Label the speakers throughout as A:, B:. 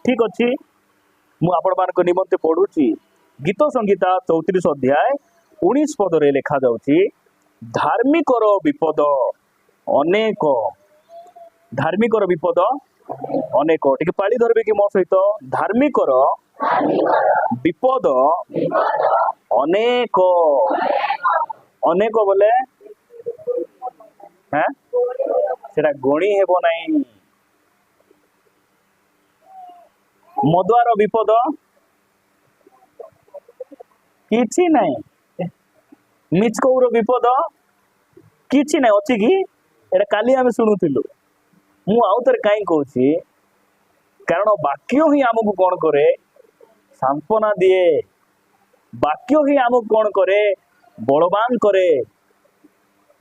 A: ठीक अच्छी मुझे निमंते पढ़ुची गीत संगीता 34 अध्याय 19 पद रे लिखा जाउची धार्मिकर विपद अनेक धार्मिकर विपद अनेक टिके पाली धरबे कि मो सहित धार्मिकर विपद अनेक अनेक बोले हैं सेटा गणी हेबो नाही मदुआर विपद किछि नाही मिचकौर विपद किछि नाही अछि कि एटा काली आमे सुनुथिलु मु आउ थरे काई कहूची कारण वाक्य ही आमको कौन करे सांत्वना दिए वाक्य ही आमको कौन करे बलवान करे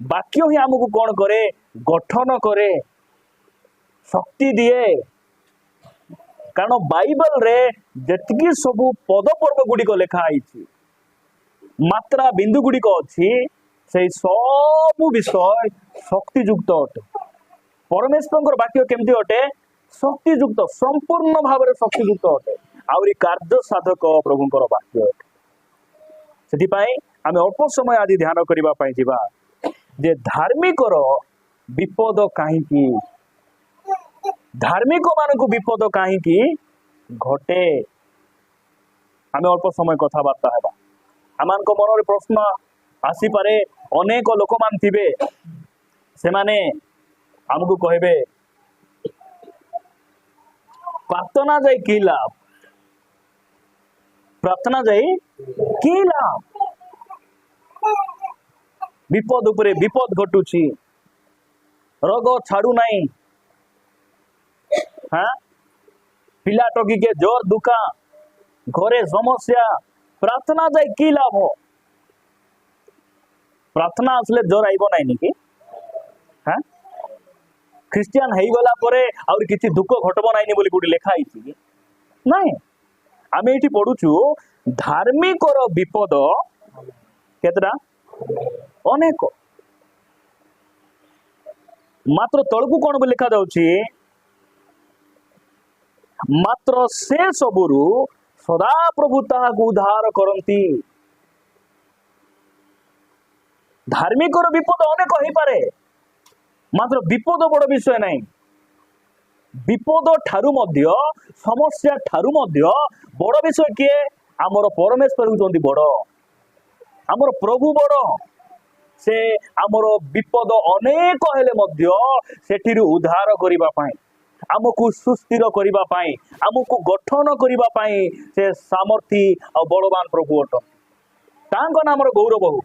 A: वाक्य ही आमको कौन करे गठन करे शक्ति दिए कारण बाइबल रे जतकी सबु पद पर्व गुडी को लेखा आइछि मात्रा बिंदु गुडी को अछि से सब विषय शक्ति युक्त अटे परमेश्वर वाक्य केमती अटे शक्ति युक्त संपूर्ण भाव शक्ति युक्त अटे आउरी कार्य साधक प्रभुंकर वाक्य अटे सेति पई आमे अल्प समय आदि ध्यान करिबा पई जिबा जे धार्मिकर विपद काहीकि धार्मिक मानक विपद काहीकि घटे आमे अल्प समय कथाबार्ता हेबा आमान को मनरे प्रश्न आसी पारे अनेक लोक मान थिबे से माने हमको कहबे प्रार्थना जाई की लाभ प्रार्थना जाई की लाभ विपद उपरे विपद घटुची रोग छाड़ू नहीं हाँ पिला टकी के जोर दुखा घरे समस्या प्रार्थना जाई की लाभ हो प्रार्थना असले जोर आइबो नहीं निकी हाँ ख्रिस्टियन हेई गला परे और किछि दुख घटबो नाइनी बोली गुडी लेखा आइछि कि नाही आमे एठी पढुछु धार्मिकर विपद केतरा अनेक मात्र तळकु कोन बोली लिखा जाउछि मात्र से सबुरु सदा प्रभु ताहाकु उद्धार करंती धार्मिकर विपद अनेक हेई पारे मात्र विपद बड़ विषय नहीं विपद ठारू मध्य समस्या ठारू मध्य बड़ विषय किए आमर परमेश्वर होचंदी बड़ आमर प्रभु बड़ से आमर विपद अनेक हेले मध्य सेठिरु उद्धार करिबा पाई आमको सुस्थिर करिबा पाई आमको गठन करिबा पाई से सामर्थी और बलवान प्रभु अट तांको नामर गौरव हो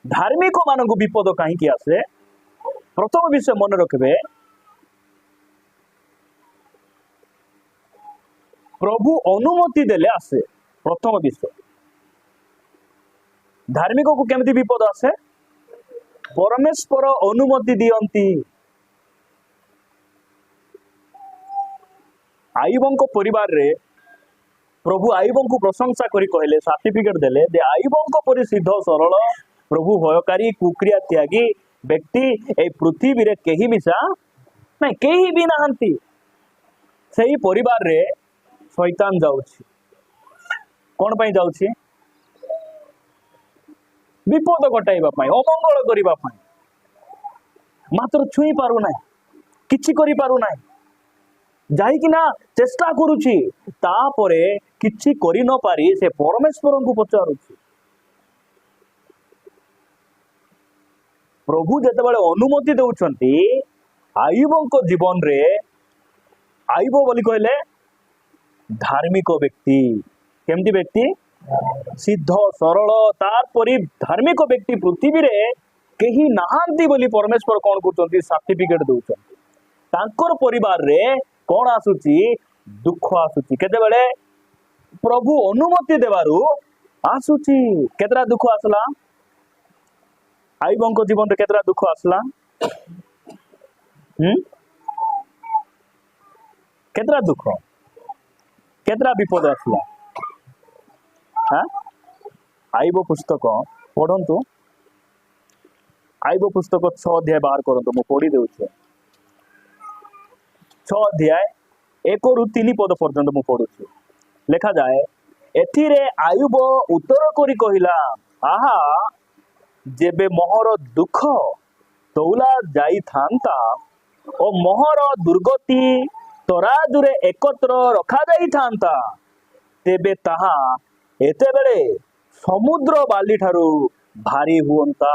A: धार्मिक मानक विपद कहीं आसे प्रथम विषय मन रखबे प्रभु अनुमति देले आसे प्रथम विषय धार्मिक को केमती विपद आसे परमेश्वर अनुमति दियंती आयुबंको परिवार रे प्रभु आयुबंको प्रशंसा करी कहले सर्टिफिकेट देले दे आयुबंको परि सिद्ध सरल प्रभु भयकारी कुक्रिया त्यागी व्यक्ति ए पृथ्वी रे केही मिसा नहीं केही भी नहंती सही परिवार रे शैतान जाउछि कोन पई जाउछि विपद घटाइबा पई अमंगल करिबा पई मात्र छुई पारु नाही किछि करि पारु नाही जाई कि ना चेष्टा करूछि तापरे किछि करि न पारी से परमेश्वर को पचारुछि प्रभु जते बेले अनुमति दउछंती आयुबंको जीवन रे आयुब बोली कहले धार्मिक व्यक्ति केमती व्यक्ति सिद्ध सरल तार परि धार्मिक व्यक्ति पृथ्वी रे केही नाहांती बोली परमेश्वर कोन करछंती सर्टिफिकेट दउछंती तांकर परिवार रे कोन आसुची दुख आसुची केते बेले प्रभु अनुमति देवारु आसुची केतरा दुख आसला आयुबंको जीवन रे केतरा दुख आसला केतरा दुख केतरा विपद आसला हाँ आयुब पुस्तक पढ़ंतु आयुब पुस्तक 6 अध्याय बाहर करंतु मु पढ़ी देउछे 6 अध्याय 1 ରୁ 3 पद पर्यंत मु पढ़ुछु। लेखा जाए, एथिरे आयुब उत्तर करी कहिला, आहा जेबे मोहर दुख तौला जाई थांता ओ मोहर दुर्गति तराजुरे एकत्र रखा जाई थांता, तेबे ताहा एते बेले समुद्र बाली ठारू भारी हुअंता।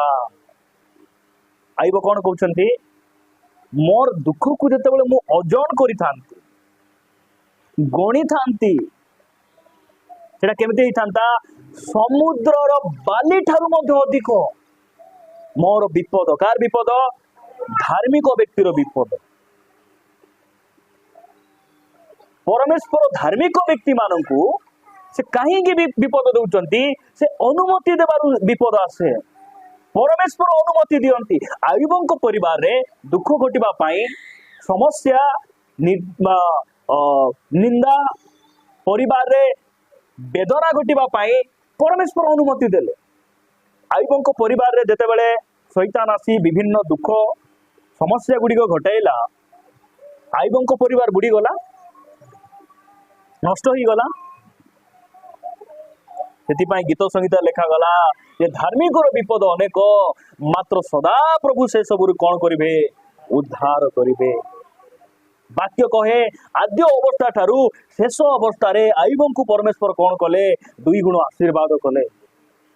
A: आयुब कौन कहउछंती, मोर दुख को जते बेले मु ओजन करी थांती, गणी थांती, सेटा केमिति ही थांता, समुद्रर बाली ठारू मध्ये अधिक मोर विपद। कार विपद? धार्मिक व्यक्तिर विपद। परमेश्वर धार्मिक व्यक्ति मानकू से कहीं विपद दौरान से अनुमति देवार विपद आसे, परमेश्वर अनुमति दियंती। आयुबों परिवार रे दुख घटिबा पाई, समस्या निंदा परिवार रे वेदना घटिबा पाई परमेश्वर अनुमति देले। आयुबों परिवार रे जेते बेले शैतान आसी विभिन्न दुख समस्या गुड़िक घटाइला, आयुबों परिवार बुड़ी गला, नष्ट ही गला। सेतिपाई गीत संगीत लेखा गला जे धार्मिक विपद अनेक, मात्र सदा प्रभु से सबुरु कौन करिवे, उद्धार करिवे। वाक्य कहे आद्य अवस्था ठारू शेष अवस्था रे आयुबों को परमेश्वर कौन कले, 2 गुण आशीर्वाद कले।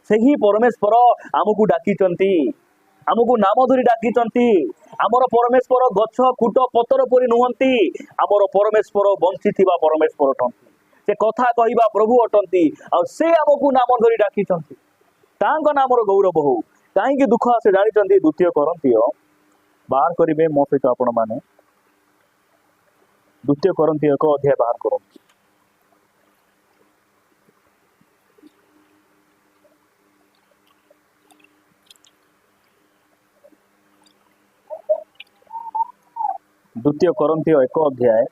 A: सही परमेश्वर आमको डाकिचंती, आमको नाम धरी डाकिचंती। आमर परमेश्वर गछ कूट पतर परी नुहंती, आमर परमेश्वर बंची थिबा परमेश्वर अटंती, से कथा कहिबा प्रभु अटंती, आ से आमको नाम धरी डाकिचंती। तांको नामर गौरव हो। कहीं दुख आसे जानिचंती, 2 कोरिन्थियो बाहर करिवे मो सहित आपण माने, 2 कोरिन्थियो 1 अध्याय बाहर करो। द्वितीय कोरिन्थियो 1 अध्याय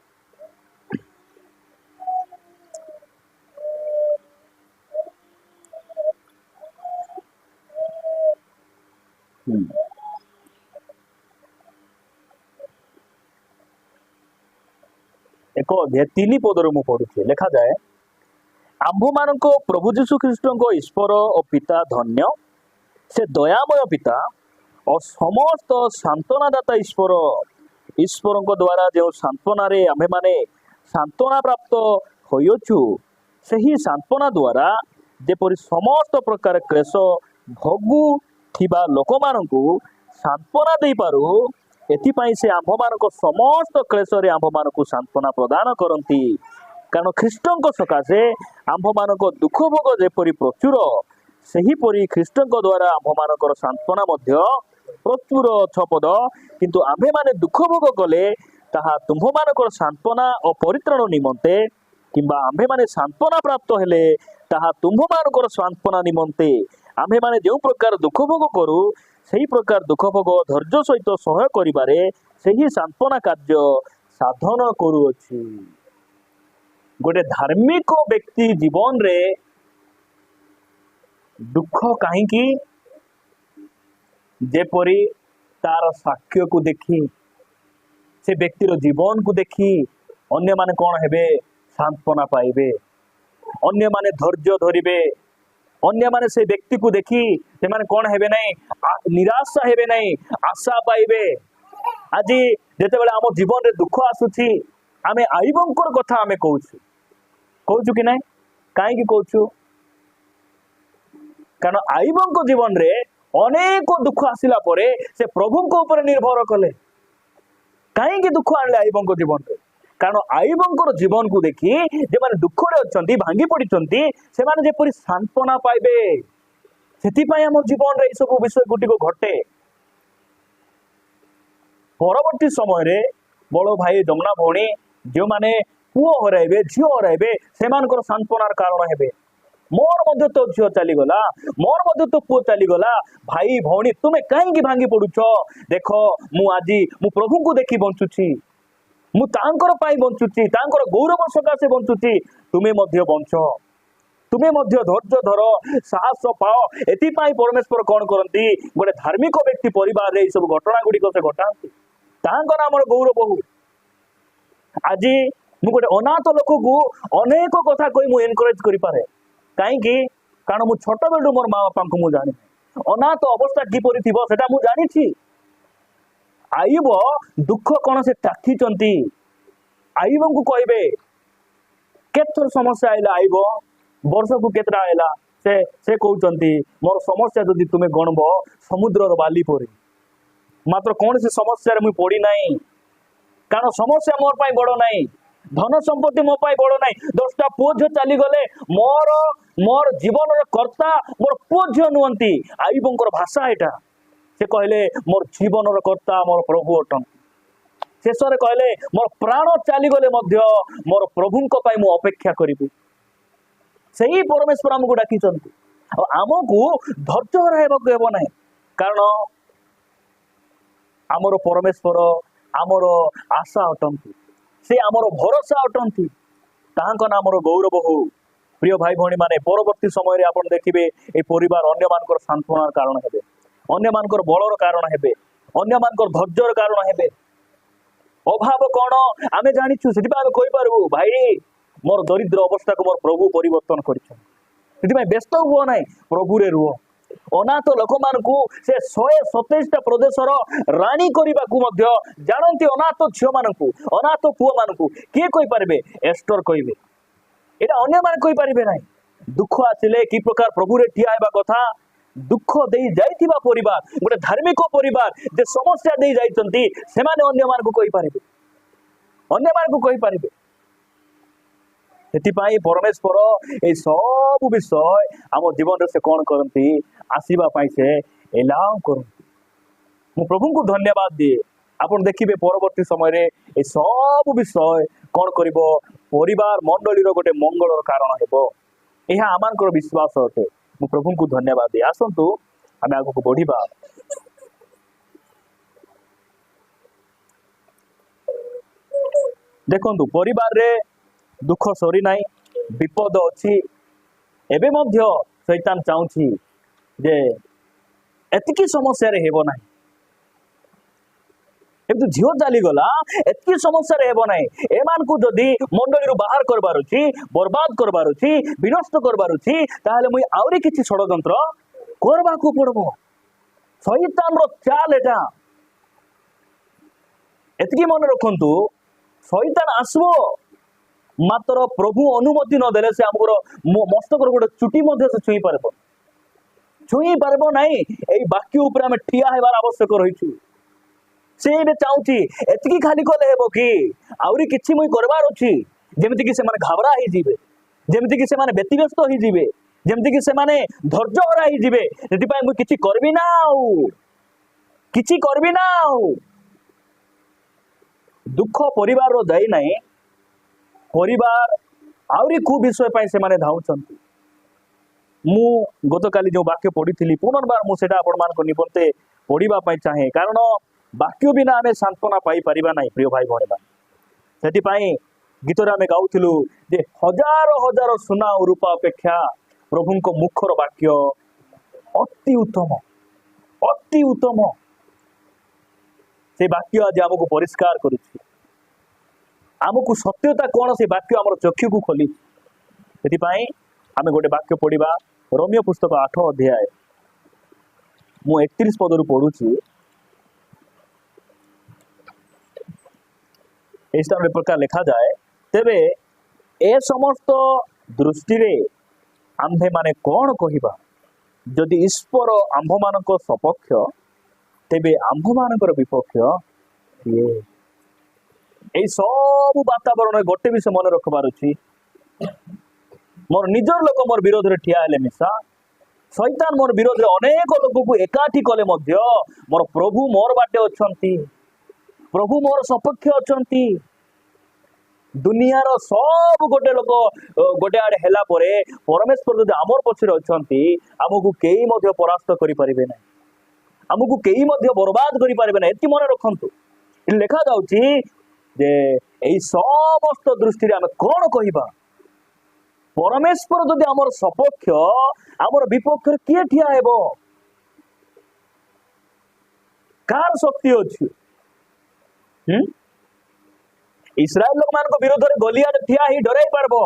A: एक अध्याय 3 पदर मु पढ़ुछि। लेखा जाए, आंभ मान प्रभु जीशु ख्रीस्ट ईश्वर और पिता धन्य, से दयामय पिता और समस्त सांत्वनादाता ईश्वर। ईश्वर द्वारा जो सांत्वना रे आम्भे माने सांत्वना प्राप्त होइछु, सही सांत्वना द्वारा जेपरि समस्त प्रकार क्लेश भोगु थिबा लोक मानकु सांत्वना दे पारू, एथिपाई से आंभ मानक समस्त क्लेश रे आंभ मानक सांत्वना प्रदान करती। कारण ख्रीष्टଙ୍କ सकाशे आंभ मानक दुख भोग जेपरि प्रचुर, सही परि ख्रीष्टଙ୍କ द्वारा आंभ मानकर सांत्वना मध्य प्रचुर 6 पद। किंतु आंभे माने दुख भोग कले ताहा तुम्भ मानकर सांत्वना और परित्राण निमंते, किंबा आंभे माने सांत्वना प्राप्त हेले ताहा तुम्भ मानकर सांत्वना निमंते। आंभे माने जो प्रकार दुख भोग करू, सही प्रकार दुख भोग धैर्य सहित सहय करिबारे सही सांत्वना कार्य साधन करूअछि। गोटे धार्मिक व्यक्ति जीवन रे दुख कहीं जेपरी तार साक्ष्य को देखी, से व्यक्तिर जीवन को देखी अन्य माने कौन हेबे, सांत्वना पाइबे, अन्य माने धैर्य धरिबे, अन्य माने से व्यक्ति को देखी से माने कौन हेबे नहीं, निराशा हेबे नहीं, आशा पाइबे। आज जेते बेले आम जीवन रे दुख आसुछि, आमे आयुबंकर कथा आमे कहूछु कि नहीं, काहे कहूछु, कारण आयुबंक जीवन रे अनेक दुख आसिला परे से प्रभु को ऊपर निर्भर कले। कहीं दुख आनले आयुबंक जीवन रे, कारण आयुबंकर जीवन को देखी जे माने दुख रे अछंती, भांगी पड़िचंती, से माने जेपरि सांत्वना पाइबे। सेतिपाई हम जीवन रे सब विषय गुटी को घटे। परवर्ती समय रे बड़ भाई जमुना भौणी जो माने पुओ हराइबे, झियो हराइबे, सेमानकर सांत्वनार कारण हेबे। मोर मध्य तो झियो चली गला, मोर मध्य तो पुओ चली गला, भाई भौणी तुमे कहीं भांगी पड़ुछ, देख मु आज मु प्रभु को देखी बंचुची, मु तांकर पाई बंचुची, तांकर गौरव सकाशे बंचुची, तुमे मध्य बंच, तुमे मध्य धैर्य धर, साहस पाओ। एथिपाई परमेश्वर कौन करती, गोटे धार्मिक व्यक्ति परिवार रे सब घटना गुड़िक से घटाती, तांकर नाम गौरव हो। आज मु गोटे अनाथ लोक को अनेक कथा कही मु एनकरेज करि पारे कहीं कारण मु छोट बेलू मोर माँ बापा को मु जानी अनाथ अवस्था किपरि थिबो सेटा मु जानिछि आईब दुख कौन से टाकी आईब को कहबे केथर समस्या आइला आईब वर्ष को केतरा आइला से कहते मोर समस्या जदि तुम्हें गणब समुद्र बाली परी मात्र कौन सी समस्या मुझे पड़ी नहीं कारण समस्या मोर पाई बड़ नहीं धन संपत्ति मो पाई बड़ नहीं 10टा पुओ झील चली गले मोर मोर जीवन कर्ता मोर पुओ झील नुहति आईबर भाषा एटा से कहले मोर जीवन कर्ता मोर प्रभु अटन शेष कहले मोर प्राण चली गले मोर प्रभु मु अपेक्षा करी से ही परमेश्वर आमको डाकी आमको धैर्य हराइबाक हेब ना कारण आमर परमेश्वर आमर आशा अटंती से आमर भरोसा अटंती ताहां नाम गौरव हो प्रिय भाई भौणी माने परवर्ती समय आप देखिए ये परिवार अन्य मानकर सांत्वनार कारण हेबे अन्य मानकर बलर कारण हेबे अन्य मानकर धैर्यर कारण हेबे अभाव कौन आमे जानिछु सेति आमे कहि पारबू भाई मोर दरिद्र अवस्था को मोर प्रभु परिवर्तन कर व्यस्त हुआ ना प्रभु रे रुह अनाथ लोक मान से 127टा प्रदेशर राणी करने जानती अनाथ झील मान अनाथ पुओ मान किए कहि पारे एस्टर कहे यहाँ अन्य मान कहि पारे ना दुख आसिले कि प्रकार प्रभु रे ठिया हेबा कथा दुख दे जाइथिबा परिवार गोटे धार्मिक परिवार जे समस्या दे जाइछंती सेमाने अन्य मान को कहि पारे अन्य मान को कहि पारे सेतिपाई परमेश्वर ए सब विषय आम जीवन से कौन करती आसीबा पाई से एलाउ करती मु प्रभु को धन्यवाद दिए आपन देखिबे परवर्ती समय रे ए सब विषय कौन करिवो परिवार मंडलीर गोटे मंगलर कारण हेबो यह आमानकर विश्वास अटे मु प्रभु को धन्यवाद दिए आसंतु आमे आगु को बढ़िबा देखंतु परिवार रे दुख सरी नाई विपद अच्छी एबे मध्य शैतान चाहूँगी जे एतिकी समस्या रे हेबो नाही एबे झियो चली गला एतिकी समस्या रे हेबो नाही एमान को जदी मंडली रो बाहर करबार अछि बर्बाद करबार अछि विनष्ट करबार अछि ताहाले मुई आउरी किछि षडयंत्र करबा को पड़बो शैतान रो चाल एटा एतिकी मन रखंतु शैतान आसबो मात्र प्रभु अनुमति नदेले से आमर मस्तक गोटे चुटी से छुई पारब नाई ए वाक्य उपर आम ठिया हेबार आवश्यक रही से चाहूँगी एतिकी खाली कले हेब कि आउरी किछि मुई करबार अछि जेमिति कि से माने घाबरा ही जिवे जेमिति कि से माने व्यतिव्यस्त ही जिवे जेमिति कि से माने धैर्य हरा ही जिवे सेति पय मुई किछि करबी ना किछि करबी ना दुख परिवार रो दाई नाही परिवार आउरी कु विषय पाई से माने धाउछंती मु गतकाली जो वाक्य पढ़ी पुनर्बार मुझे आपण मान निमंते पढ़ा चाहे कारण वाक्य बिना आम सांत्वना पाई परिबा नहीं प्रिय भाई भौणी से गीतर आम गाउलु जे हजार हजार सुना और रूपा अपेक्षा प्रभु को मुखर वाक्य अति उत्तम से वाक्य आज आमको परिष्कार कर आमको सत्यता कौन से वाक्य आम चक्षु को खोली से आम गोटे वाक्य पढ़ा रोमियो पुस्तक 8 अध्याय मु 31 पदरु पढ़ुची इस प्रकार लिखा जाए तेबे ए समस्त दृष्टि रे आम्भे माने कौन कहिबा जदि ईश्वर आम्भ मानक सपक्ष तेबे आम्भ मानकर विपक्ष किए ए सब वातावरण गोटे विषय मन रखबार अछि मोर निजर लोक मोर विरोध रे ठिया हेले मिसा शैतान मोर विरोध रे अनेक लोक को एकाठी कले मध्य मोर प्रभु मोर बाटे अछंती प्रभु मोर सपक्ष अछंती दुनियार सब गोटे लोक गोटे आड़े हेला परे परमेश्वर जदि आमर पछरे अछंती आमको केही मध्य परास्त करि परिबे नै आमको केही मध्य बर्बाद करि परिबे नै एति मन रखंतु लिखा जाउची जे एई समस्त दृष्टि रे आमे कोन कहिबा परमेश्वर जदि आमर सपक्ष आमर विपक्ष किए ठिया हेबो कार शक्ति अछि इस्राएल लोक मान विरोध में गोलियात ठिया ही डराई पारबो,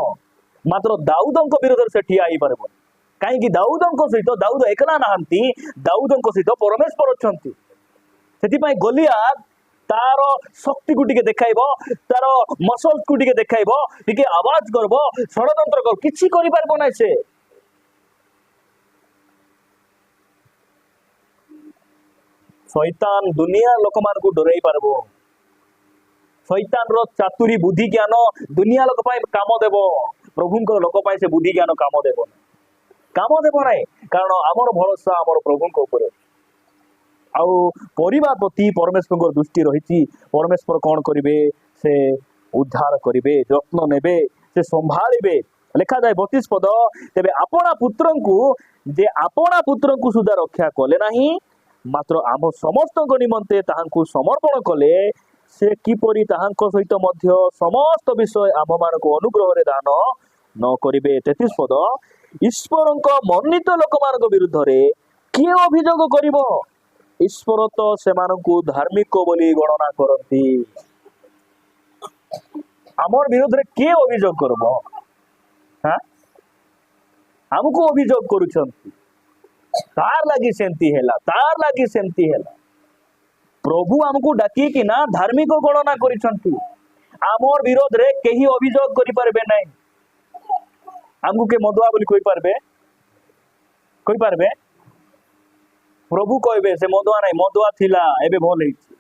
A: मात्र दाऊद विरोध से ठिया ही पारबो। कहीं दाऊद सहित दाऊद एकला नहांती, दाऊद सहित परमेश्वर अछंती। सेतिपाई गोलियात तार शक्ति को टिके देखाइबो, तार मसल्स को टिके देखाइबो, टिके आवाज करबो, षडयंत्र कर किछि करि पारबो नै से। शैतान दुनिया लोक मान को डराई पारबो। शैतान रो चातुरी बुद्धि ज्ञान दुनिया लोक पाई काम देबो, प्रभुंकर लोक पाई से बुद्धि ज्ञान काम देबो नहीं। कारण आमर भरोसा आमर प्रभुंक ऊपर। आउ परिवार प्रति परमेश्वर दृष्टि रही। परमेश्वर कौन करिवे, से उद्धार करिवे, जत्न नेबे, से संभाळिबे। लिखा जाए 32 पद, तेबे आपणा पुत्र को जे आपणा पुत्र को सुधा रक्षा कले नहीं, मात्र आम समस्त निमंते ताहांकु समर्पण कले, से किपरि ताहांक सहित मध्य समस्त विषय आम मानक अनुग्रह रे दान न करिवे। 33 पद, ईश्वरक मन्नित लोक मान विरुद्ध रे किए अभियोग करिवो, ईश्वर तो सेमानकु धार्मिक बोली गणना करती। आमर विरोध रे किए अभियोग करबो? हां, हमको अभियोग करूछंती, तार लागी सेंती हैला, तार लागी सेंती हैला। प्रभु हमको डाकी कि ना धार्मिक गणना करिछंती। आमर विरोध रे केही अभियोग करि पारबे नै। हमको के मदुआ बोली कोइ पारबे? प्रभु कहबे से मदुआ नहीं, मदुआ थिला एबे भल हेछि।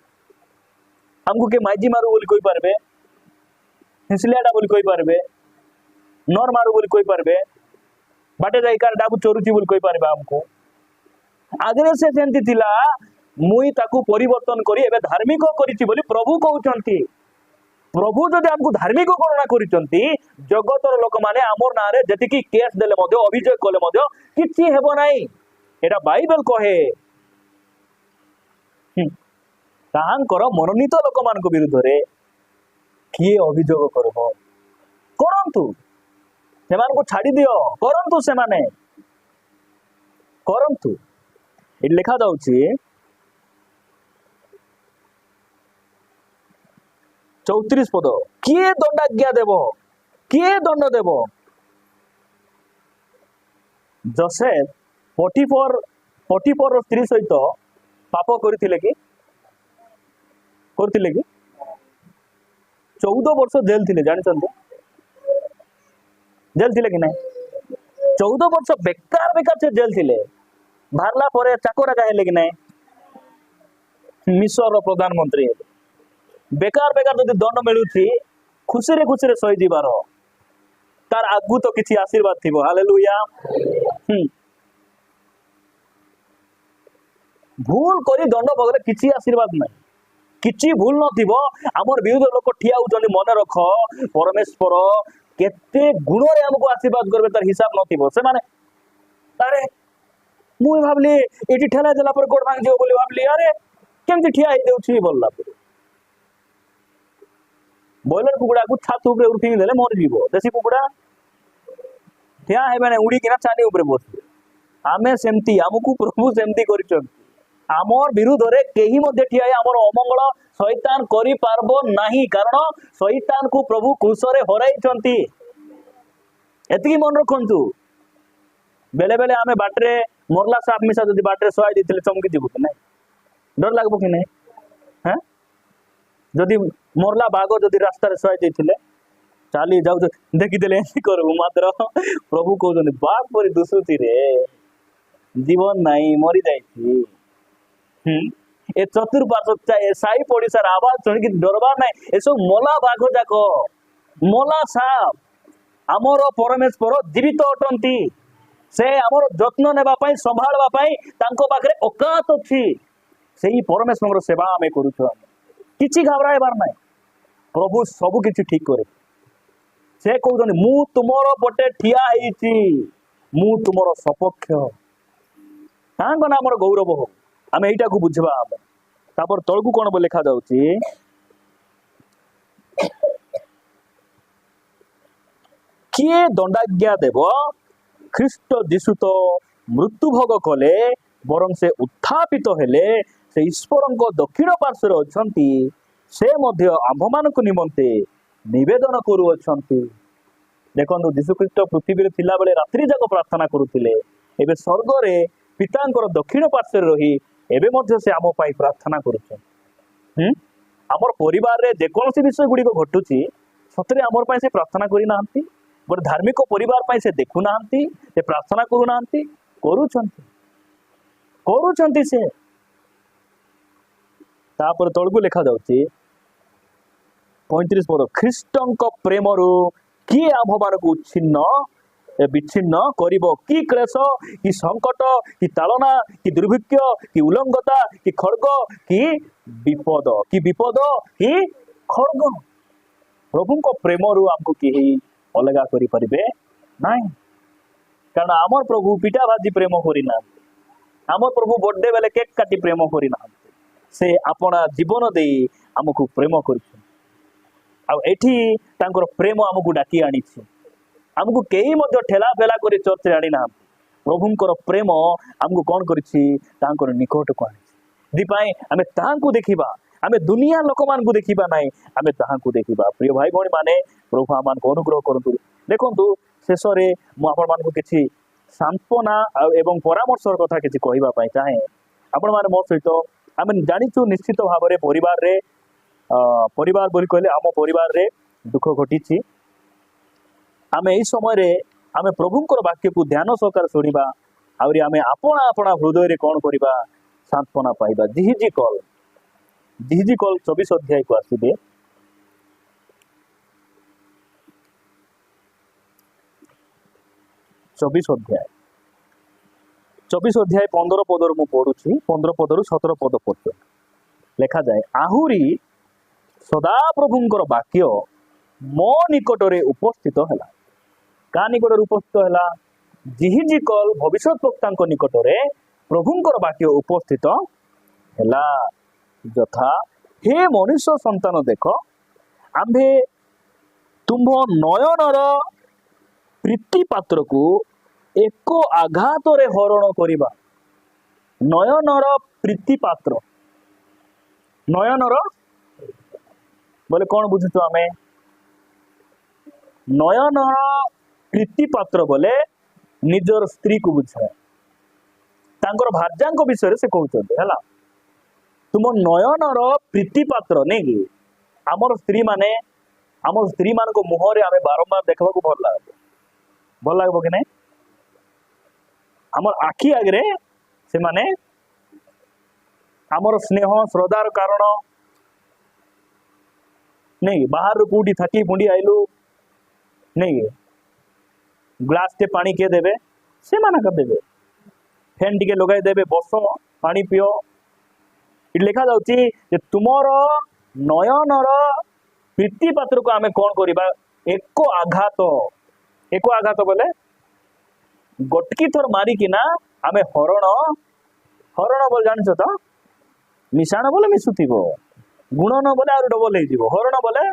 A: हमको के माइजी मारू बोली कोइ पारबे? हिसलियाडा बोली कोइ पारबे? नर मारू बोली कोइ पारबे? बाटे जाई कार डाबू चोरुची बोली कोइ पारबे? हमको आगरे से सेंती थिला, मुई ताकू परिवर्तन करी एबे धार्मिक करिछि बोली प्रभु कहउचंती। प्रभु जदि हमको धार्मिक गणना करिचंती, जगतर लोक माने आमर नारे जतिकी केस देले मध्य अभियोग कले मध्य किछि हेबो नाही। एटा बाइबल कहे। ताहांकर मनोनीत लोक मान विरुद्ध रे किए अभियोग करबो? करंतु, सेमान को छाड़ी दियो, करंतु, सेमाने करंतु। एट लिखा जाउछि 34 पद, किए दंडाज्ञा देव, किए दंड देव? जोसेफ पोटिफर स्त्री सहित पाप करथिले कि 14 वर्ष जेल थिले, जानिछन्ते? जेल थिले कि नहीं? 14 वर्ष बेकार से जेल थिले। बाहरला परे चाकोरा का हेले कि नहीं? मिस्र प्रधानमंत्री बेकार जदि दंड मिलुछि, खुशी रे सही जीवार तार आगु तो किछि आशीर्वाद थिबो। हालेलुया। भूल करी दंड भोगले किछि आशीर्वाद नहीं, किछि भूल नथिबो। हमर विरुद्ध लोक ठिया उचली, मन रख परमेश्वर केते गुण रे हमको आशीर्वाद करबे तार हिसाब नथिबो। से माने अरे मुई भाबली एटी ठेला देला पर गोड़ भांग जियो बोली भाबली, अरे केमति ठिया हे देउछि बोलला पर बॉयलर कुकुड़ा को छात ऊपर उठिंग देले मर जीवो। देसी कुकुड़ा ठिया हेबे नै, उड़ी किना चानी ऊपर बसबे। आमे सेमती, हमकु प्रभु सेमती करिछन। आमर विरुद्ध रे केही मध्ये ठिया हे हमर अमंगल शैतान करि पारबो नाही, कारण शैतान को प्रभु क्रूस रे हराइछंती। एतिकी मन रखंतु। बेले बेले आमे बाटरे मोरला साप मिसा जदि बाटरे सहाय दिथिले चमकी दिबो कि नै? डर लागबो कि नै? हैं, जदि मोरला बाग जदि रास्ता रे सहाय दिथिले चाली जाउ देखि देले करबो, मात्र प्रभु कहउछन बाग परि दुसुति रे जीवन नाही, मरि जाइछि। ए चतुर्पार्श्व ए साई पड़िसार आवाज सुनिक डरबार नाही। ए सब मोला बाघ जाक, मोला साप आमर परमेश्वर जीवित अटंती। से आमर जत्न नेबा पई, संभाळबा पई तांको पाखरे औकात अछि। सेही परमेश्वर सेवा आमे करूछु। किछि घबराइबार नाही, प्रभु सब किछि ठीक करे। से कहउछन मु तुमरो पटे ठिया हेइछि, मु तुमरो सपक्ष। तांको नामर गौरव हो। आमे एटा को बुझबा। तापर तळकु कोन लिखा जाउछि, किए दंडाज्ञा देव? ख्रीष्ट जीशु तो मृत्यु भोग कले, बरं से उत्थापित हेले, से ईश्वरଙ୍କ दक्षिण पार्श्वर अछंती। से मध्य आम्भमानक निमंते निवेदन करुअछंती। देखो जीशुख्रीष्ट पृथ्वी थिला बेले रात्रि जाक प्रार्थना करुथिले, एबे स्वर्ग रे पितांकर दक्षिण पार्श्व रही एबे मध्य से आम पाई प्रार्थना करुछन। आमर परिवार रे जेकोसी विषय गुड़ी घटुची सतरे आमर पाई से प्रार्थना करि नांती। गोटे धार्मिक परिवार पाई से देखु नांती, से प्रार्थना करू नांती, करूछंती करूछंती से। तापर तळगु लेखा जाउची 35 पद, ख्रीष्टंक प्रेमरु किए आम्भ मानकु उच्छिन्न विच्छिन्न करिबो? कि क्लेश, कि संकट, कि तालना, कि दुर्भिक्ष, कि उल्लंघता, कि खड्ग, कि विपद, कि विपद, कि खड्ग। प्रभु प्रेमरु आमको केही अलगा करि परिबे नाही, कारण आमर प्रभु पिटा भाजी प्रेम करिना, आमर प्रभु बर्थडे बेले केक काटी प्रेम करिना, से अपना जीवन दे आमको प्रेम करिछ। आ एठी तांकर प्रेम आमको डाकी आनिछि, आमको केही मध्य ठेला फेला करी चर्च रे आनी ना। प्रभुंकर प्रेम आमको कोन करिछि, तांकर निकट को आनिछि। दिपाई आमे तांको देखिबा, आमे दुनिया लोक मान को देखिबा नाही, आमे तांको देखिबा। प्रिय भाई भणी माने प्रभु आमान को अनुग्रह करंतु। देखंतु शेष रे मु आपण मान को किछि सांत्वना एवं परामर्शर कथा किछि कहिबा पाई चाहे। आपण माने मो सहित आमे जानिछु निश्चित भाव रे परिवार बोली कहले आम परिवार रे दुख घटिछि। आमे एई समय रे आमे प्रभुंकर वाक्य को ध्यान सहकार सुनिबा, आउरी आमे आपणा आपणा हृदय रे कोन करिबा, सांत्वना पाइबा। जिहिजी कल 24 अध्याय को आसीबे। 24 अध्याय 15 पदर मु पढ़ुछि। 15 पदरु 17 पद पर्यंत लेखा जाए, आहुरी सदा प्रभुंकर वाक्य मो निकट रे उपस्थित हैला। का निकट रे उपस्थित हैला? जिहिजी कल भविष्यत वक्तांक निकट रे प्रभुंकर वाक्य उपस्थित हैला। यथा, हे मनुष्य संतान देख, आम्भे तुम्भ नयनर प्रीति पात्र को एक आघात रे हरण करिबा। नयनर प्रीति पात्र, नयनर बोले कौन बुझुଛୁ आमे? नयनर प्रीति पात्र बोले निजर स्त्री को बुझाए, तांकर भार्याଙ୍କ विषय से कहउछन्ते हैला। तुम नयनर प्रीति पात्र नहीं कि आमर स्त्री माने, आमर स्त्री मान को मुह रे आमे बारंबार देखबा को भल लागबो कि नहीं? आमर आखि आगरे से माने आमर स्नेह श्रद्धार कारण नहीं। बाहर कोटी थकी पुंडी आइलु नहीं, ग्लास टे पानी के देबे, से माना कर देबे, फैन टिके लगाई देबे, बस पानी पियो। इट लिखा जाउची जे तुमर नयनर प्रीति पात्र को आमे कोन करिबा? एको आघात बोले गोटकी थर मारी कि ना आमे हरण बोल जान तो मिशाण बोले मिसुथिबो, गुणन बोले आरो डबल हे जीवो, हरण बोले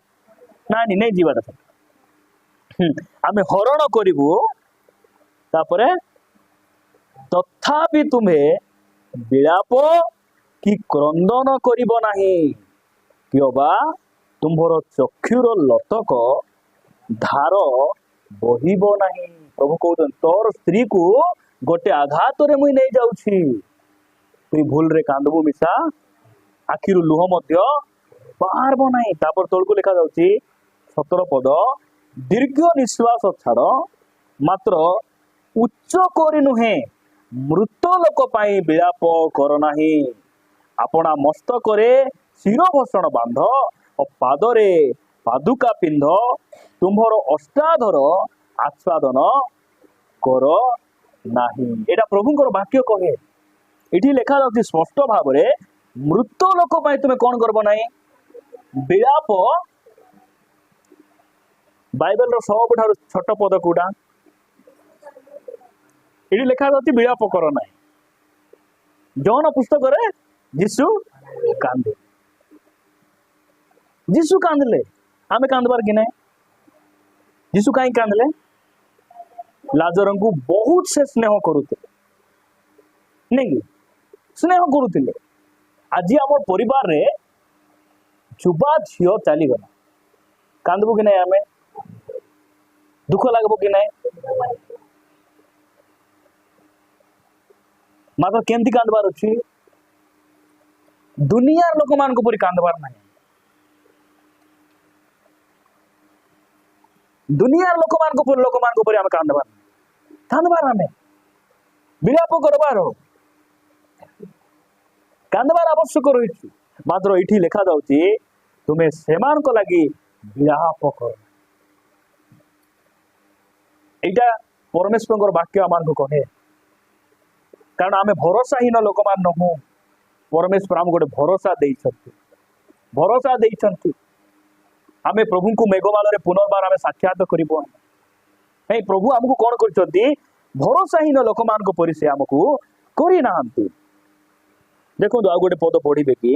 A: नानी नहीं जीवाटा। आमे हरण करिबु, तापरे तथापि तुम्हे विलाप कि क्रंदन करिबो नाही, कियोबा तुम्भर चक्षुर लतक धार बहिबो नाही। प्रभु कहउछन तोर स्त्री को गोटे आघात रे मुई नहीं जाउछि, तुई भूल रे कांदबो मिसा, आखिरु लुह मध्य बाहरबो नाही। तापर तळकु लेखा जाउछि 17 पद, दीर्घ निश्वास छाड़, मात्र उच्च करि नुहे, मृत लोक पाई विलाप कर नाही। अपना मस्तक रे शिरोभूषण बांध और पादरे पादुका पिंध, तुम्भर अष्टाधर आच्छादन कर नाही। एटा प्रभुंकर वाक्य कहे। इठी लेखा जाउछि स्पष्ट भाव रे, मृत लोक पाई तुमे कोन करबो नाही? विलाप। बाइबल रो सबठारु छोट पद कोडा? इठी लेखा जाउछि विलाप कर नाही। जौन पुस्तक रे जीसु कांदे, जीसु कांदले, आमे कांदबार कि नहीं? जीसु कहीं कांदले? लाजर को बहुत से स्नेह करुते नहीं, स्नेह करुते। आज आम परिवार रे जुबा झील चलीगला, कांदबू कि नहीं आमे दुख लगबो कि नहीं मात्र केमती कांदबार अच्छी दुनिया लोक मान परी कांदबार नहीं दुनिया लोक मान परी आम कांदबार आम विलाप करबार कांदबार आवश्यक रही मात्र ये लिखा जाऊँगी तुम्हें सेमान को लगी विलाप कर यहाँ परमेश्वर वाक्य आम कहे कारण आम भरोसाहीन लोक मान नहु परमेश्वर आम गोटे भरोसा भरोसा आम प्रभु को मेघमाल पुनर्बार आम साक्षात कर प्रभु आमको कौन कर भरोसाहीन लोक मान परी से आमको करना देखो आ गोटे पद पढ़े कि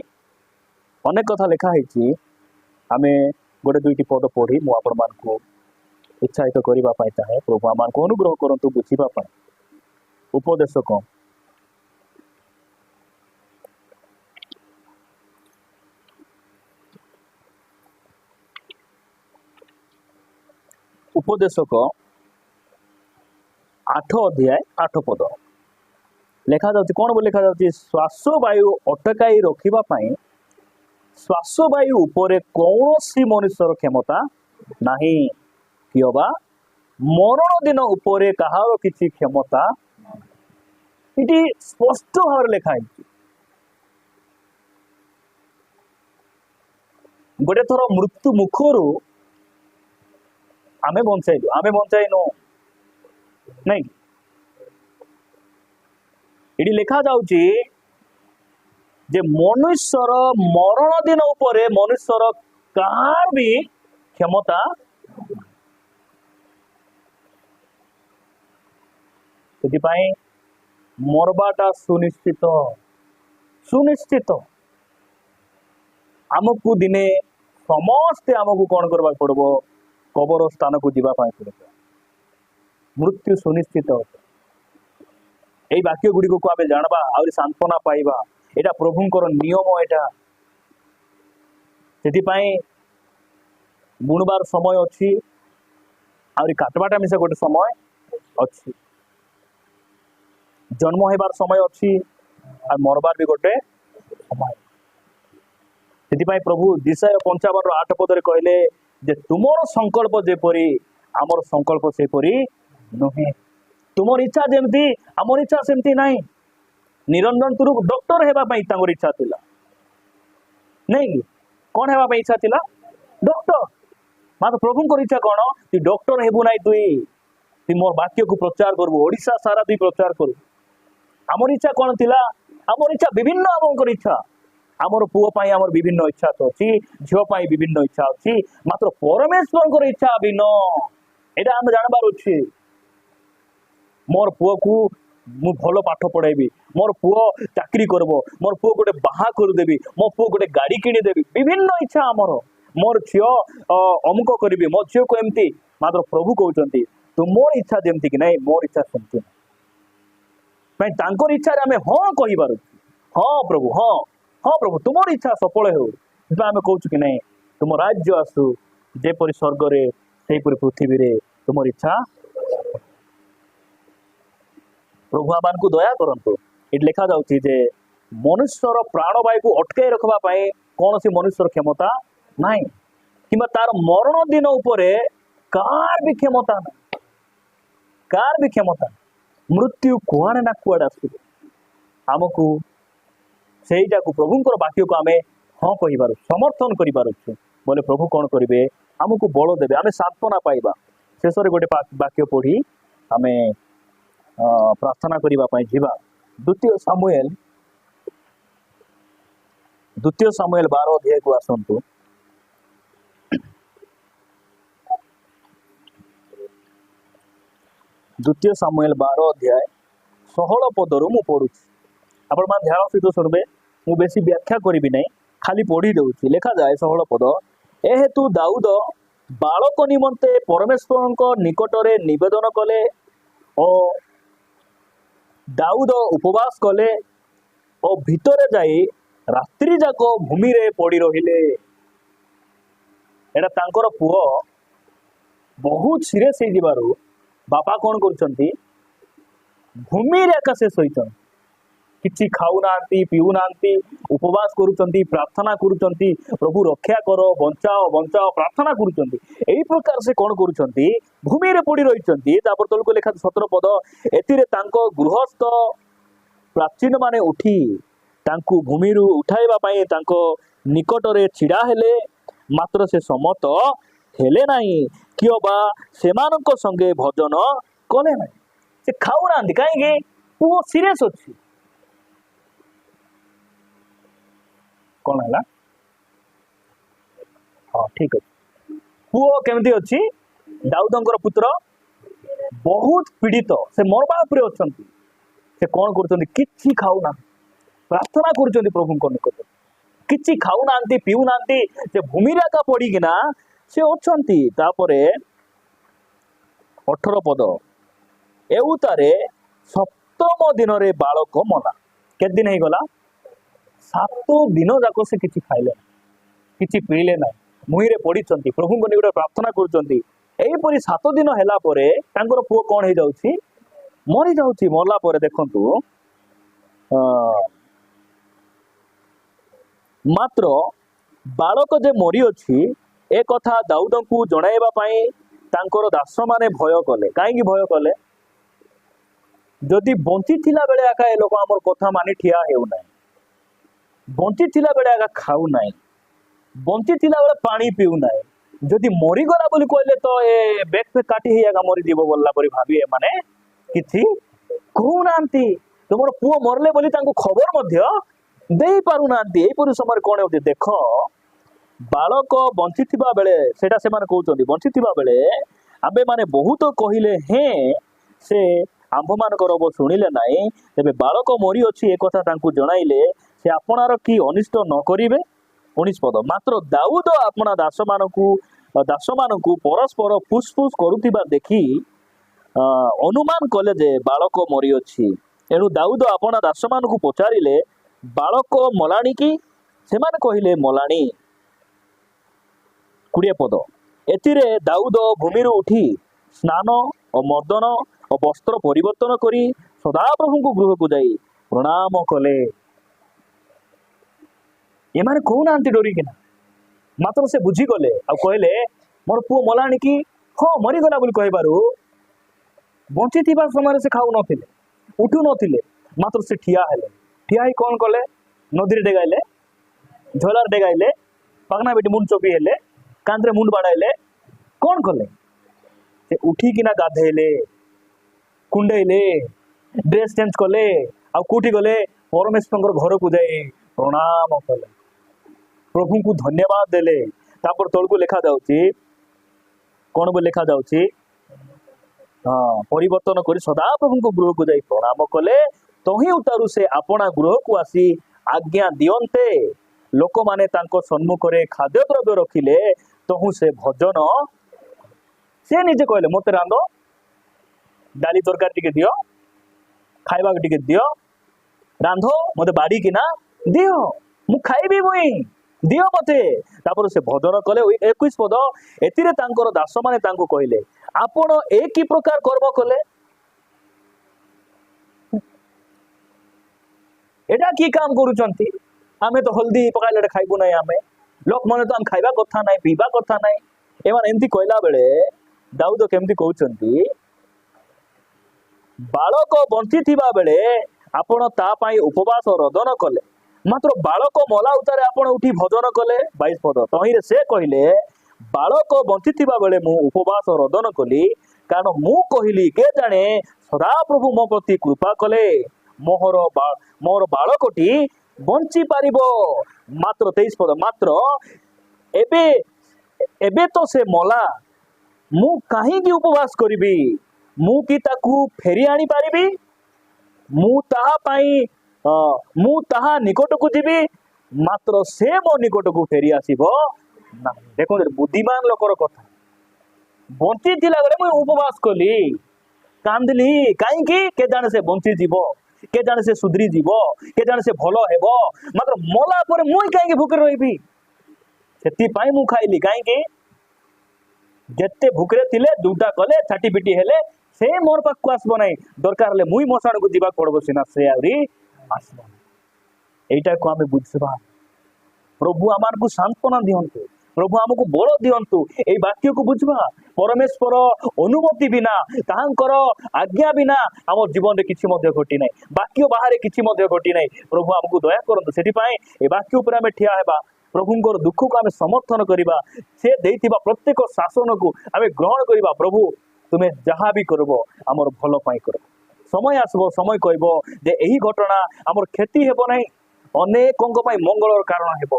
A: अनेक कथा लिखाई आम गोटे दुईटी पद पढ़ी मुझे आपको उत्साहित करने चाहे प्रभु आम को अनुग्रह करूँ बुझापी उपदेश कौन उपदेशक 8 अध्याय 8 पद लिखा जाउछि कोन बोल लिखा जाउछि श्वास वायु अटकाई रखिबा पई श्वास वायु उपरे कौनसी मनुष्यर क्षमता नाही किबा मरण दिन उपरे कहार किछि क्षमता इटी स्पष्ट भाव लिखा है गोटे थर मृत्यु मुखरु आमे बंचाइनु नहीं ये लिखा जाउछि जे मनुष्यर मरण दिन उपरे मनुष्यर कहार भी क्षमता से मरबाटा सुनिश्चित सुनिश्चित आमको दिने समस्ते आमको कौन करबा पड़बो कबर स्थान को जीवा पाए पड़बो मृत्यु सुनिश्चित यही वाक्य गुड़ी को आम जानवा आउरी सांत्वना पाइबा एटा प्रभुंकर नियम एटा से बुणबार समय अच्छी आउरी काटबाटा मिसा गोटे समय अच्छी जन्म होबार समय अच्छी और मरबार भी गोटे समय से प्रभु 255 पदरे कहले जे तुमर संकल्प जेपरी आमर संकल्प सेपरी नुहे तुमर इच्छा जमती आमर इच्छा सेमती नहीं निरंजन तुरु डॉक्टर हेबा पई तांगर इच्छा थिला नहीं कौन हेबा पई इच्छा थिला डॉक्टर मात्र प्रभुंकर इच्छा कौन तु डॉक्टर हेबु नाही तु मोर वाक्य को प्रचार करबो ओडिसा सारा तु प्रचार करू आमर इच्छा कौन थिला आमर इच्छा विभिन्न आमर इच्छा आमर पुओ पाई आमर विभिन्न इच्छा तो अच्छी झील पाई विभिन्न इच्छा अच्छी मात्र परमेश्वर इच्छा भिन्न एटा आम जानबार अच्छे मोर पुओ को मु भल पाठ पढ़ेबी मोर पुओ चाकरी करबो मोर पुओ गोटे बाहा करदेबी मो पुओ गोटे गाड़ी किनीदेवी विभिन्न इच्छा आमर मोर झील अमुक करी मो झील को एमती मात्र प्रभु कहते तो मोर इच्छा जमती कि नहीं मोर इच्छा सेमती तांकर इच्छा आम हाँ कहीबार हाँ प्रभु हाँ हाँ प्रभु तुमर इच्छा सफल हो आम कहूँ कि नहीं तुम राज्य आसु जेपरी स्वर्ग रे सेपरी पृथ्वी रे तुमर इच्छा प्रभु आमान को दया करंतु ये लिखा जाउछि जे मनुष्यर प्राणवायु को अटकाई रखबा पई कौन सी मनुष्यर क्षमता नहीं किंबा तार मरण दिन उपरे कार भी क्षमता नहीं कार भी क्षमता मृत्यु कुआड़े ना कुआड़े आसु आमको सेटा को प्रभुंकर वाक्य को आमे हाँ कहिबार समर्थन करिबार बोले प्रभु कौन करिवे आमको बल देवे आमे सांत्वना पाइबा शेष रे गोटे वाक्य पढ़ी आमे प्रार्थना करिबा पई जिबा द्वितीय सामुएल 12 अध्याय को आसंतु द्वितीय सामुएल 12 अध्याय 16 पदरु मु पढ़ुछि आपण मान ध्यान सहित सुनबे मु बेसी व्याख्या करिबि नै खाली पढ़ी देउछि लिखा जाय 16 पद ए हेतु दाऊद बालक निमंते परमेश्वरଙ୍କ निकटरे निवेदन कले और दाऊद उपवास कले और भितरे जाई रात्रि जाक भूमि रे पड़ी रहिले एटा तांकर पुओ बहुत सीरियस हो जिबारु बापा कौन करछंती भूमि रे एका से सहितन किछि खाऊ नांती पीऊ नांती उपवास करूचंती प्रार्थना करूचंती प्रभु रक्षा करो बंचाओ बंचाओ प्रार्थना करूचंती एई प्रकार से कौन करूचंती भूमि रे पड़ी रहिचंती तापर तलको लेखा 17 पद एतिरे तांको गृहस्थ प्राचीन माने उठी तांकु भूमि रु उठाइबा पई तांको निकट रे छिड़ा हेले मात्र से समत हेले नाही कियो बा सेमानक संगे भजन कले नाही से खाऊ नांती काहे पुओ सीरियस अछि कौन है हाँ ठीक अच्छे पुओ केमती अच्छी दाऊदंकर पुत्र बहुत पीड़ित से मरवा उपरे अछंती से कौन करछंती किछि खाऊ ना प्रार्थना करछंती प्रभु निकट किछि खाऊ नांती पीऊ नांती से भूमि रेखा पड़ी किना से अछंती तापरे 18 पद एउतारे सप्तम दिन रे बालक मला केत दिन हे गला 7 दिन जाक से किछि खाइले किछि पीले ना मुहिरे पड़ीचंती प्रभु को निकट प्रार्थना करूचंती एई परी 7 दिन हैला परे तांकर पुओ कोन हे जाउछि मरी जाउछि मरला परे देखंतु मात्र बालक जे मरी अछि ए कथा दाऊद को जणाइबा पई तांकर दास माने भय कले काहेकि भय कले जदि बंची थिला बेले आका ए लोक हमर कथा मानि ठिया हेउ नै बंची थिला बेले आका खाऊ नै बंची थिला बेले पानी पीऊ नै जदि मरी गला बोली कहले तो ए बैक पे काटी हे आका मरी जीव बोलला परी भाबी ए माने किछि कहू नांती तुमर पुओ मरले बोली तांको खबर मध्य देई पारु नांती एई परी समय कोन होते देखो बालक बंची थिबा बेले सेटा से माने कहउचंदी बंची थिबा बेले आबे माने बहुत कहिले हे से आंभ मानकर शुणिले नाई तेबे बालक मरी अछि ए कथा तांकु जणाइले से आपणार की अनिष्ट न करिवे 19 पद मात्र दाऊद अपना दास मानकु परस्पर फुसफुस करुथिबा देखि अनुमान कले जे बालक मरी अछि एनु दाऊद अपना दास मानकु पचारिले बालक मलाणी की सेमाने कहिले मलाणी 20 पद एतिरे दाऊद भूमि उठी स्नान और मर्दन और वस्त्र परिवर्तन करी सदा प्रभु गृह को जाई प्रणाम कले ये माने कहूना डरी किना मात्र से बुझी गले आ कहले मोर पुओ मलाणी की हाँ मरीगला बोली कहबारू बंची थिबा समय से खाऊ नथिले उठू नथिले मात्र से ठिया हेले ठिया ही कौन कले नदी रे डेगाइले झोलार डेगाइले पगना बेटी मुंड चोपी हेले कांद्रे मुंड बाड़ाइले कौन कले से उठी किना गाधेले कुंडेले ड्रेस चेंज कले आ कोठी गले परमेश्वर घर को जाए प्रणाम कले प्रभु को धन्यवाद देले तापर तळको लिखा जाउची कोन बो लिखा जाउची हाँ परिवर्तन करी सदा प्रभु को गृह को जाई प्रणाम कले तही उतारू से अपना गृह को आसी आज्ञा दियंते लोक माने तांको सम्मुख रे खाद्य द्रव्य रखिले तहु से भजन से निजे कहले मते रांदो डाली तरकारी टिके दियो खाइबा टिके दियो रांधो मते बाड़ी किना दियो मु खाइबी मुई दियो मते तापर से भजन कले 21 पद एतिरे तांकर दास माने तांको कहले आपण एक ही प्रकार कर्म कले एटा की काम करूचंती आमे तो हल्दी पकाइले खाइबो नै आमे लोक माने तो हम खाइबा कथा नै पीबा कथा नै एमान एंती कहला बेले दाऊद केमती कहउचंती बालक बंची थिबा बेले आपण ता पाई उपवास रदन कले मात्र बालक मला उतारे आपण उठी भजन कले 22 पद तही रे से कहले बालक बंची थिबा बेले मु उपवास रदन कली कारण मु कहली के जाने सदा प्रभु मो प्रति कृपा कले मोर बालकटी बंची पारिबो मात्र 23 पद मात्र एबे एबे तो से मला मु काहे की उपवास करिबी मु की ताकू फेरी आनी पारिबी मु ताहा निकट को जीवी मात्र से मो निकट को फेरी आसीबो ना देखो बुद्धिमान लोकर कथा बंची थिला बेले मु उपवास कली कांदली काहे की के जाने से बंची जीवो के जाने से सुधरी जीवो के जाने से भलो हेबो मात्र मला पर मुई काहे की भूखे रहिबी सेति पाई मु खाइली काहे की ଯେତେ ଭୁକରେ ଥିଲେ ଦୁଟା କଲେ ଛାଟି ପିଟି ହେଲେ ସେ ମୋର ପାଖକୁ ଆସିବ ନାହିଁ, ଦରକାର ହେଲେ ମୁଇଁ ମଶାଣକୁ ଯିବାକୁ ପଡବ ସିନା, ସେ ଆହୁରି ଆସିବ ନାହିଁ। এইটাକୁ ଆମେ ବୁଝିବା। ପ୍ରଭୁ ଆମକୁ ସାନ୍ତ୍ୱନା ଦିଅନ୍ତୁ, ପ୍ରଭୁ ଆମକୁ ବଳ ଦିଅନ୍ତୁ এই ବାକ୍ୟକୁ ବୁଝିବା। ପରମେଶ୍ୱର ଅନୁମତି ବିନା, ତାହାଙ୍କର ଆଜ୍ଞା ବିନା ଆମ ଜୀବନରେ କିଛି ମଧ୍ୟ ଘଟି ନାହିଁ, ବାକ୍ୟ ବାହାରେ କିଛି ମଧ୍ୟ ଘଟି ନାହିଁ। ପ୍ରଭୁ ଆମକୁ ଦୟା କରନ୍ତୁ, ସେଥିପାଇଁ ଏ ବାକ୍ୟ ଉପରେ ଆମେ ଠିଆ ହେବା, ପ୍ରଭୁଙ୍କର ଦୁଃଖକୁ ଆମେ ସମର୍ଥନ କରିବା, ସେ ଦେଇଥିବା ପ୍ରତ୍ୟେକ ଶାସନକୁ ଆମେ ଗ୍ରହଣ କରିବା। ପ୍ରଭୁ ତୁମେ ଯାହା ବି କରିବ ଆମର ଭଲ ପାଇଁ କର। ସମୟ ଆସିବ, ସମୟ କହିବ ଯେ ଏହି ଘଟଣା ଆମର କ୍ଷତି ହେବ ନାହିଁ, ଅନେକଙ୍କ ପାଇଁ ମଙ୍ଗଳର କାରଣ ହେବ।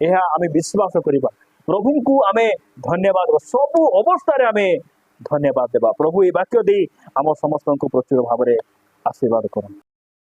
A: ଏହା ଆମେ ବିଶ୍ୱାସ କରିବା। ପ୍ରଭୁଙ୍କୁ ଆମେ ଧନ୍ୟବାଦ ଦେବା, ସବୁ ଅବସ୍ଥାରେ ଆମେ ଧନ୍ୟବାଦ ଦେବା। ପ୍ରଭୁ ଏହି ବାକ୍ୟ ଦେଇ ଆମ ସମସ୍ତଙ୍କୁ ପ୍ରଚୁର ଭାବରେ ଆଶୀର୍ବାଦ କରନ୍ତୁ।